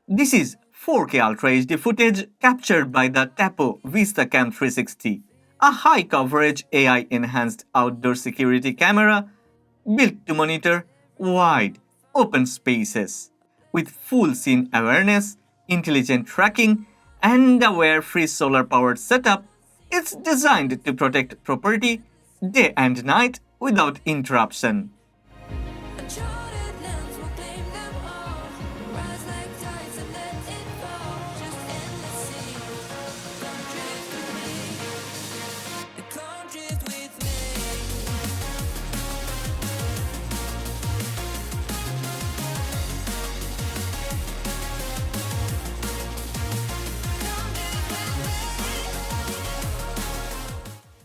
This is 4K Ultra HD footage captured by the Tapo VistaCam 360, a high-coverage AI-enhanced outdoor security camera built to monitor wide, open spaces. With full scene awareness, intelligent tracking, and a wire-free solar-powered setup, it's designed to protect property day and night without interruption.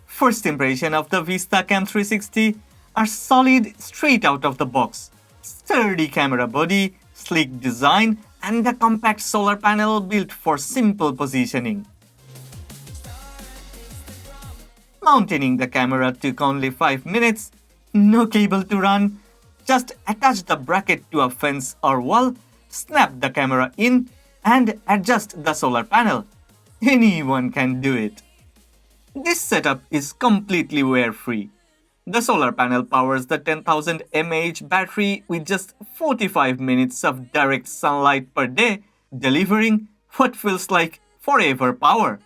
First impression of the VistaCam 360 are solid straight out of the box. Sturdy camera body, sleek design, and a compact solar panel built for simple positioning. Mounting the camera took only 5 minutes, no cable to run, just attach the bracket to a fence or wall, snap the camera in, and adjust the solar panel. Anyone can do it. This setup is completely wire-free. The solar panel powers the 10,000 mAh battery with just 45 minutes of direct sunlight per day, delivering what feels like forever power.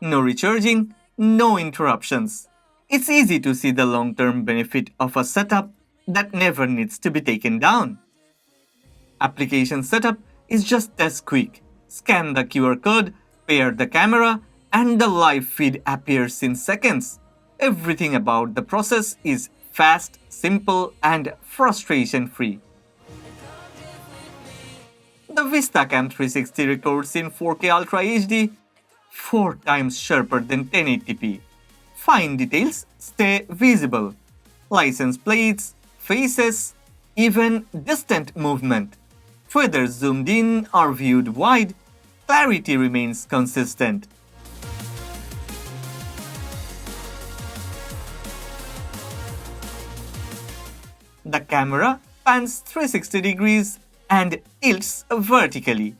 No recharging, no interruptions. It's easy to see the long-term benefit of a setup that never needs to be taken down. Application setup is just as quick. Scan the QR code, pair the camera, and the live feed appears in seconds. Everything about the process is fast, simple, and frustration-free. The VistaCam 360 records in 4K Ultra HD, 4 times sharper than 1080p. Fine details stay visible. License plates, faces, even distant movement. Whether zoomed in or viewed wide, clarity remains consistent. The camera pans 360 degrees and tilts vertically,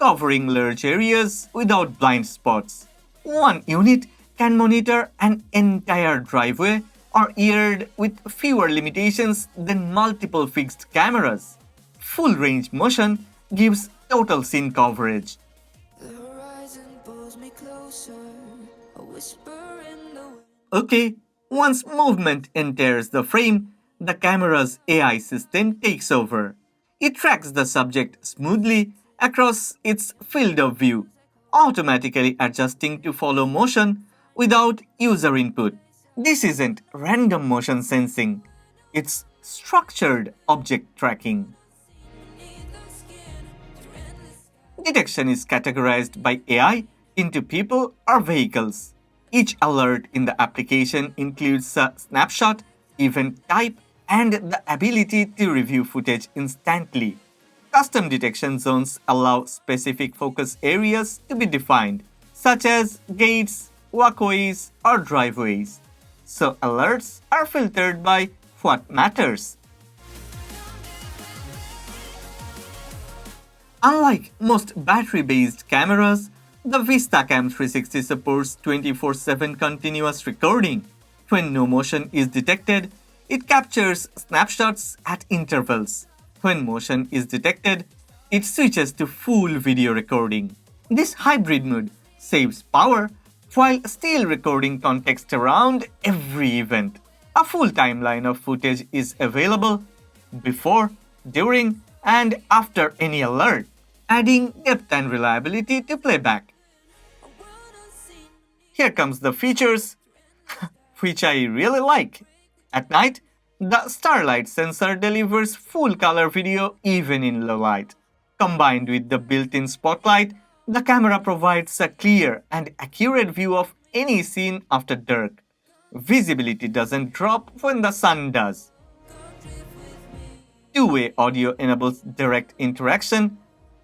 covering large areas without blind spots. One unit can monitor an entire driveway or yard with fewer limitations than multiple fixed cameras. Full range motion gives total scene coverage. Okay, once movement enters the frame, the camera's AI system takes over. It tracks the subject smoothly across its field of view, automatically adjusting to follow motion without user input. This isn't random motion sensing, it's structured object tracking. Detection is categorized by AI into people or vehicles. Each alert in the application includes a snapshot, event type, and the ability to review footage instantly. Custom detection zones allow specific focus areas to be defined, such as gates, walkways, or driveways. So alerts are filtered by what matters. Unlike most battery-based cameras, the VistaCam 360 supports 24/7 continuous recording. When no motion is detected, it captures snapshots at intervals. When motion is detected, it switches to full video recording. This hybrid mode saves power while still recording context around every event. A full timeline of footage is available before, during, and after any alert, adding depth and reliability to playback. Here comes the features, which I really like. At night, the starlight sensor delivers full color video even in low light. Combined with the built-in spotlight, the camera provides a clear and accurate view of any scene after dark. Visibility doesn't drop when the sun does. Two-way audio enables direct interaction.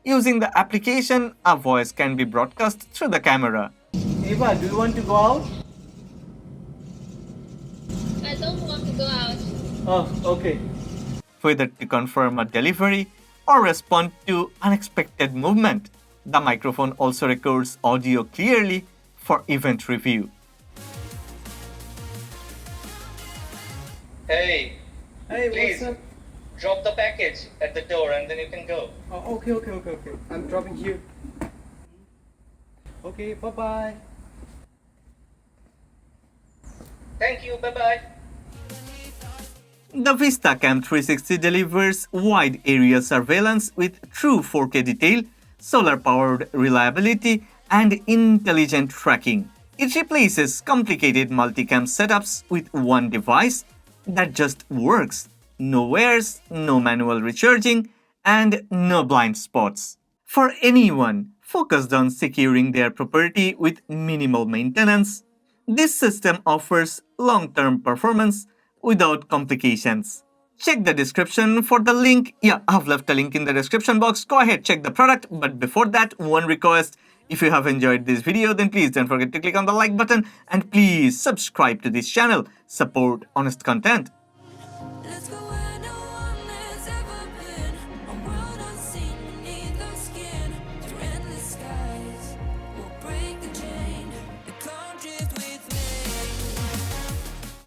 Using the application, a voice can be broadcast through the camera. Eva, do you want to go out? I don't want to go out. Oh, okay. whether to confirm a delivery or respond to unexpected movement. The microphone also records audio clearly for event review. Hey, Hey, please what's up? drop the package at the door and then you can go. Oh, okay. I'm dropping here. Okay, bye-bye. Thank you, bye-bye. The VistaCam 360 delivers wide area surveillance with true 4K detail, solar-powered reliability, and intelligent tracking. It replaces complicated multicam setups with one device that just works. No wears, no manual recharging, and no blind spots. For anyone focused on securing their property with minimal maintenance, this system offers long-term performance without complications. Check the description for the link. Yeah, I've left a link in the description box. Go ahead, check the product. But before that, one request. If you have enjoyed this video, then please don't forget to click on the like button and please subscribe to this channel. Support honest content.